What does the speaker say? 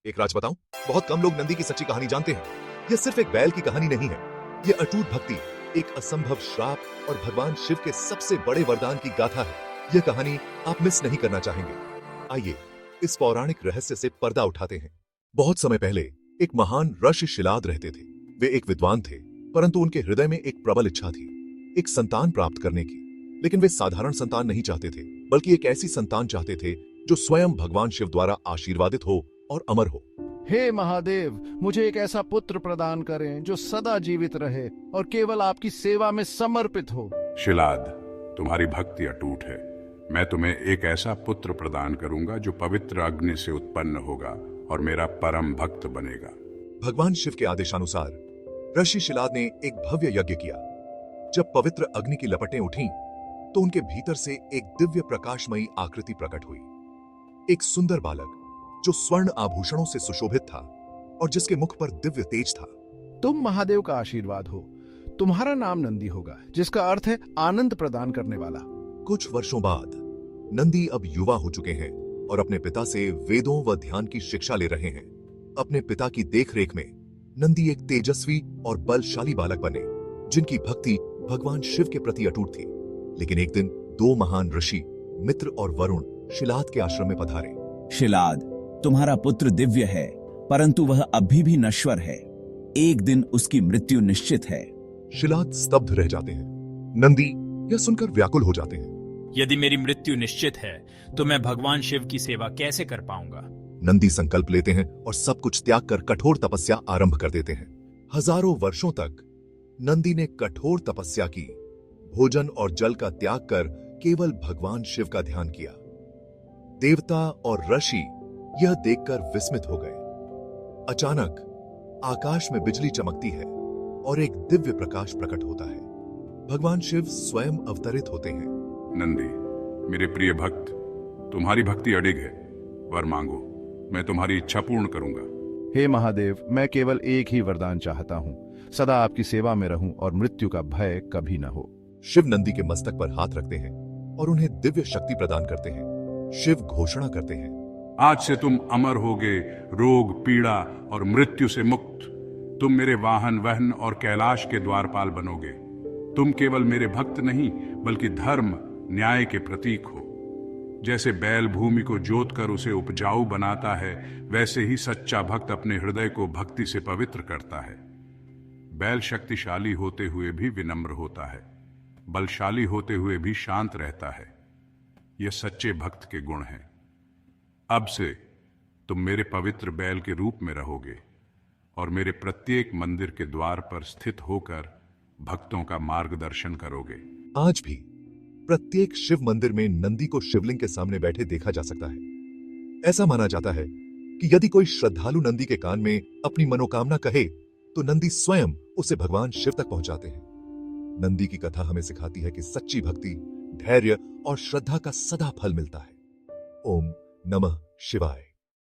एक राज बताऊं, बहुत कम लोग नंदी की सच्ची कहानी जानते हैं। यह सिर्फ एक बैल की कहानी नहीं है, यह अटूट भक्ति, एक असंभव श्राप और भगवान शिव के सबसे बड़े वरदान की गाथा है। यह कहानी आप मिस नहीं करना चाहेंगे। आइए इस पौराणिक रहस्य से पर्दा उठाते हैं। बहुत समय पहले एक महान ऋषि शिलाद रहते थे। वे एक विद्वान थे, परंतु उनके हृदय में एक प्रबल इच्छा थी, एक संतान प्राप्त करने की। लेकिन वे साधारण संतान नहीं चाहते थे, बल्कि एक ऐसी संतान चाहते थे जो स्वयं भगवान शिव द्वारा आशीर्वादित हो और अमर हो। हे महादेव, मुझे एक ऐसा पुत्र प्रदान करें जो सदा जीवित रहे और केवल आपकी सेवा में समर्पित हो। शिलाद, तुम्हारी भक्ति अटूट है। मैं तुम्हें एक ऐसा पुत्र प्रदान करूंगा जो पवित्र अग्नि से उत्पन्न होगा और मेरा परम भक्त बनेगा। भगवान शिव के आदेशानुसार ऋषि शिलाद ने एक भव्य यज्ञ किया। जब पवित्र अग्नि की लपटें उठीं, तो उनके भीतर से एक दिव्य प्रकाशमयी आकृति प्रकट हुई। एक सुंदर बालक जो स्वर्ण आभूषणों से सुशोभित था और जिसके मुख पर दिव्य तेज था। तुम महादेव का आशीर्वाद हो। तुम्हारा नाम नंदी होगा, जिसका अर्थ है आनंद प्रदान करने वाला। कुछ वर्षों बाद नंदी अब युवा हो चुके हैं और अपने पिता से वेदों व ध्यान की शिक्षा ले रहे हैं। अपने पिता की देखरेख में नंदी एक तेजस्वी और बलशाली बालक बने, जिनकी भक्ति भगवान शिव के प्रति अटूट थी। लेकिन एक दिन दो महान ऋषि मित्र और वरुण शिलाद के आश्रम में पधारे। शिलाद, तुम्हारा पुत्र दिव्य है, परंतु वह अभी भी नश्वर है। एक दिन उसकी मृत्यु निश्चित है। शिलाद स्तब्ध रह जाते हैं। नंदी यह सुनकर व्याकुल हो जाते हैं। यदि मेरी मृत्यु निश्चित है तो मैं भगवान शिव की सेवा कैसे कर पाऊंगा? नंदी संकल्प लेते हैं और सब कुछ त्याग कर कठोर तपस्या आरंभ कर देते हैं। हजारों वर्षों तक नंदी ने कठोर तपस्या की, भोजन और जल का त्याग कर केवल भगवान शिव का ध्यान किया। देवता और ऋषि यह देखकर विस्मित हो गए। अचानक आकाश में बिजली चमकती है और एक दिव्य प्रकाश प्रकट होता है। भगवान शिव स्वयं अवतरित होते हैं। नंदी, मेरे प्रिय भक्त, तुम्हारी भक्ति अडिग है। वर मांगो, मैं तुम्हारी इच्छा पूर्ण करूंगा। हे महादेव, मैं केवल एक ही वरदान चाहता हूँ, सदा आपकी सेवा में रहूं और मृत्यु का भय कभी न हो। शिव नंदी के मस्तक पर हाथ रखते हैं और उन्हें दिव्य शक्ति प्रदान करते हैं। शिव घोषणा करते हैं, आज से तुम अमर होगे, रोग, पीड़ा और मृत्यु से मुक्त। तुम मेरे वाहन, वहन और कैलाश के द्वारपाल बनोगे। तुम केवल मेरे भक्त नहीं, बल्कि धर्म, न्याय के प्रतीक हो। जैसे बैल भूमि को जोत कर उसे उपजाऊ बनाता है, वैसे ही सच्चा भक्त अपने हृदय को भक्ति से पवित्र करता है। बैल शक्तिशाली होते हुए भी विनम्र होता है, बलशाली होते हुए भी शांत रहता है। यह सच्चे भक्त के गुण हैं। अब से तुम मेरे पवित्र बैल के रूप में रहोगे और मेरे प्रत्येक मंदिर के द्वार पर स्थित होकर भक्तों का मार्गदर्शन करोगे। आज भी प्रत्येक शिव मंदिर में नंदी को शिवलिंग के सामने बैठे देखा जा सकता है। ऐसा माना जाता है कि यदि कोई श्रद्धालु नंदी के कान में अपनी मनोकामना कहे, तो नंदी स्वयं उसे भगवान शिव तक पहुंचाते हैं। नंदी की कथा हमें सिखाती है कि सच्ची भक्ति, धैर्य और श्रद्धा का सदा फल मिलता है। ओम नमः शिवाय।